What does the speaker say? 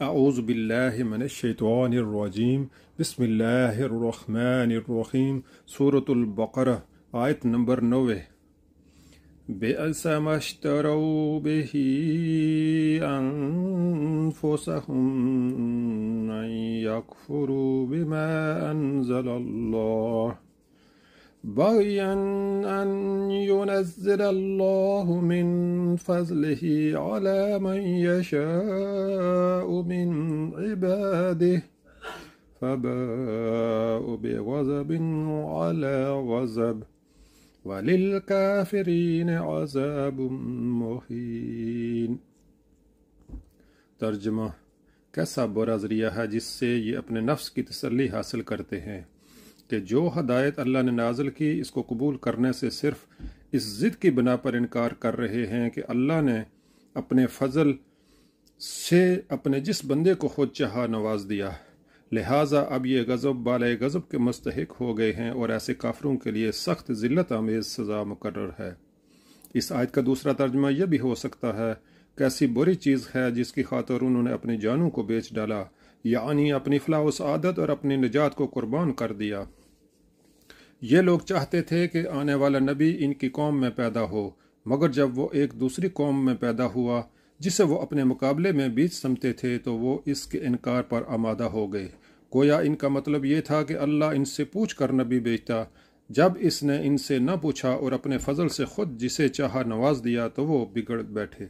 अऊज़ु बिल्लाहि मिनश शैतानिर रजीम। बिस्मिल्लाहिर रहमानिर रहीम। सूरतुल बक़रा आयत नंबर 90। बिअसा मश्तरौ बिही अनफुसहुम अन यकफुरू बिमा अंज़लल्लाह बग़यन अन युनज़्ज़िलल्लाहु मिन फ़ज़लिही अला मन यशाअु मिन इबादिही फ़बाअु बिग़ज़बिन अला ग़ज़ब वलिल काफ़िरीन अज़ाबुम मुहीन। तर्जुमा: कैसा बुरा ज़रिया है जिससे ये अपने नफ्स की तसल्ली हासिल करते हैं कि जो हदायत अल्लाह ने नाज़िल की इसको कबूल करने से सिर्फ इस ज़िद की बिना पर इनकार कर रहे हैं कि अल्लाह ने अपने फ़ज़ल से अपने जिस बंदे को खुद चाहा नवाज दिया, लिहाजा अब ये गज़ब वाले गज़ब के मुस्तहिक हो गए हैं और ऐसे काफिरों के लिए सख्त ज़िल्लत आमेज़ सज़ा मुकर्रर है। इस आयत का दूसरा तर्जुमा यह भी हो सकता है, कैसी बुरी चीज़ है जिसकी खातिर उन्होंने अपनी जानों को बेच डाला, यानी अपनी फलाह सआदत और अपनी निजात को कुर्बान कर दिया। ये लोग चाहते थे कि आने वाला नबी इनकी कौम में पैदा हो, मगर जब वो एक दूसरी कौम में पैदा हुआ जिसे वो अपने मुकाबले में बीच समझते थे तो वो इसके इनकार पर आमादा हो गए। गोया इनका मतलब ये था कि अल्लाह इनसे पूछ कर नबी भेजता। जब इसने इनसे न पूछा और अपने फजल से खुद जिसे चाहा नवाज दिया तो वो बिगड़ बैठे।